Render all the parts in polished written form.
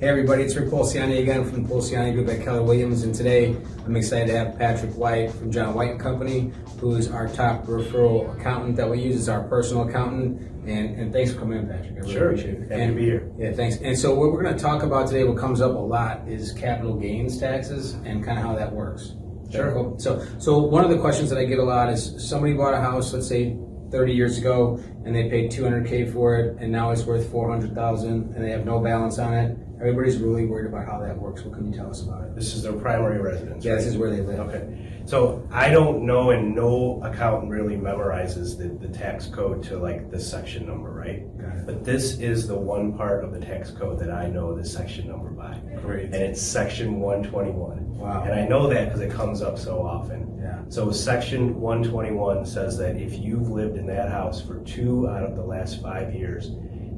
Hey everybody, it's Rick Pulciani again from the Pulciani Group at Keller Williams, and today I'm excited to have Patrick White from John White & Company, who is our top referral accountant that we use as our personal accountant. And thanks for coming in, Patrick. I really appreciate it. Happy to be here. Yeah, thanks. And so what we're going to talk about today, what comes up a lot, is capital gains taxes and kind of how that works. Sure. Cool? So one of the questions that I get a lot is somebody bought a house, let's say 30 years ago, and they paid $200K for it, and now it's worth $400,000, and they have no balance on it. Everybody's really worried about how that works. What can you tell us about it? This is their primary residence. Yeah, right? this is where they live. Okay. So I don't know, and no accountant really memorizes the tax code to like the section number, right? Got it. But this is the one part of the tax code that I know the section number by. Great. And it's section 121. Wow. And I know that because it comes up so often. Yeah. So section 121 says that if you've lived in that house for 2 out of the last 5 years,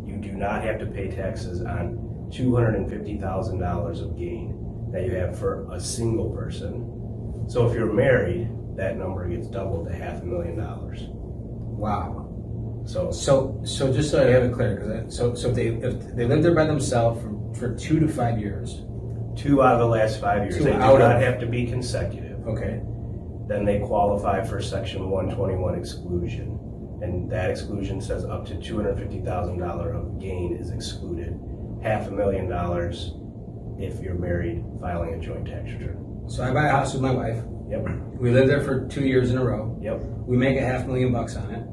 you do not have to pay taxes on $250,000 of gain that you have for a single person. So if you're married, that number gets doubled to $500,000. Wow. So just so I have it clear, because if they live there by themselves for 2 to 5 years. 2 out of the last 5 years, they do not have to be consecutive. Okay. Then they qualify for section 121 exclusion. And that exclusion says up to $250,000 of gain is excluded. $500,000 if you're married filing a joint tax return. So I buy a house with my wife. Yep. We live there for 2 years in a row. Yep. We make $500,000 on it.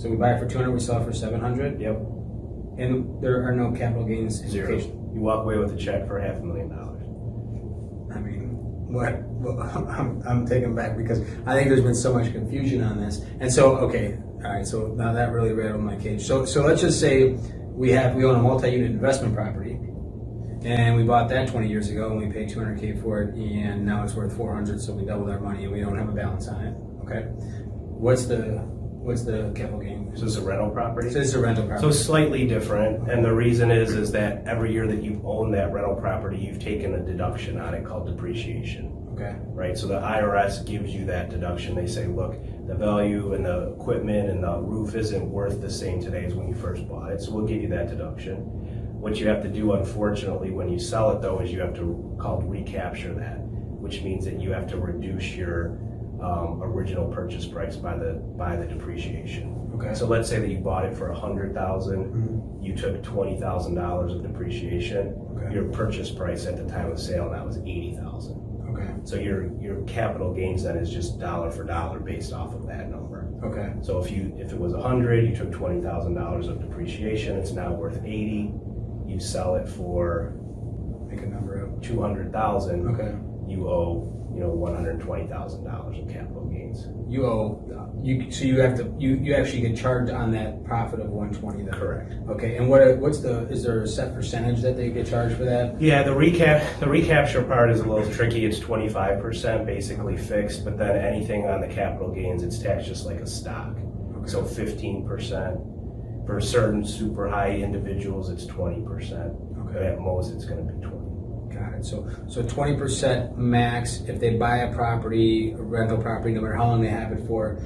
So we buy it for 200, we sell it for 700. Yep. And there are no capital gains Zero. implications. You walk away with a check for $500,000. I mean, what? Well, I'm taken back because I think there's been so much confusion on this. And so, okay, all right. So now that really rattled my cage. So let's just say we own a multi-unit investment property, and we bought that 20 years ago, and we paid $200K for it, and now it's worth $400. So we doubled our money, and we don't have a balance on it. Okay, what's the capital gain? So it's a rental property? So it's a rental property. So slightly different, and the reason is that every year that you've owned that rental property, you've taken a deduction on it called depreciation. Okay. Right, so the IRS gives you that deduction. They say, look, the value and the equipment and the roof isn't worth the same today as when you first bought it, so we'll give you that deduction. What you have to do, unfortunately, when you sell it, though, is you have to recapture that, which means that you have to reduce your original purchase price by the depreciation. Okay. So let's say that you bought it for $100,000, Mm-hmm. you took $20,000 of depreciation. Okay. Your purchase price at the time of sale now is $80,000. Okay. So your capital gains then is just dollar for dollar based off of that number. Okay. So if it was 100, you took $20,000 of depreciation, it's now worth 80. You sell it for Make a number up. 200,000. Okay. You owe $120,000 of capital gains. You owe so you actually get charged on that profit of 120 then. Correct. Okay, and is there a set percentage that they get charged for that? Yeah, the recapture part is a little tricky. It's 25% basically fixed, but then anything on the capital gains, it's taxed just like a stock. Okay. So 15%. For certain super high individuals, it's 20%. Okay. But at most, it's going to be 20%. Got it. So 20% max if they buy a rental property, no matter how long they have it for.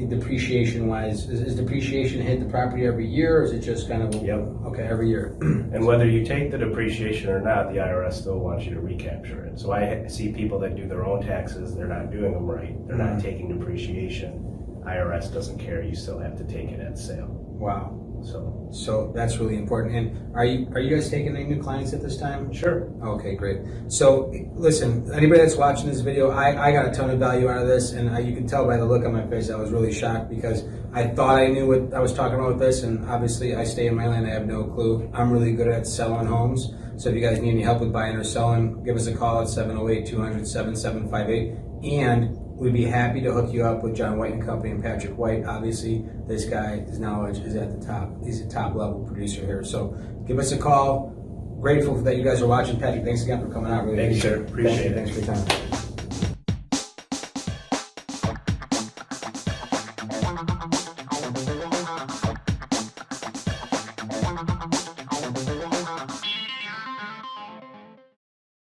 Depreciation wise, is depreciation hit the property every year, or is it just kind of Yep. Okay, every year? And whether you take the depreciation or not, the IRS still wants you to recapture it. So I see people that do their own taxes, they're not doing them right. They're not taking depreciation. IRS doesn't care, you still have to take it at sale. Wow. So that's really important. And are you guys taking any new clients at this time? sure. Okay, great. So listen, anybody that's watching this video, I got a ton of value out of this, and you can tell by the look on my face I was really shocked because I thought I knew what I was talking about with this, and obviously I stay in my lane, I have no clue. I'm really good at selling homes, so if you guys need any help with buying or selling, give us a call at 708-200-7758, and we'd be happy to hook you up with John White & Company and Patrick White. Obviously, this guy, his knowledge is at the top. He's a top level producer here. So give us a call. Grateful that you guys are watching. Patrick, thanks again for coming out. Really Thanks, appreciate sir. Appreciate it. Thanks for your time.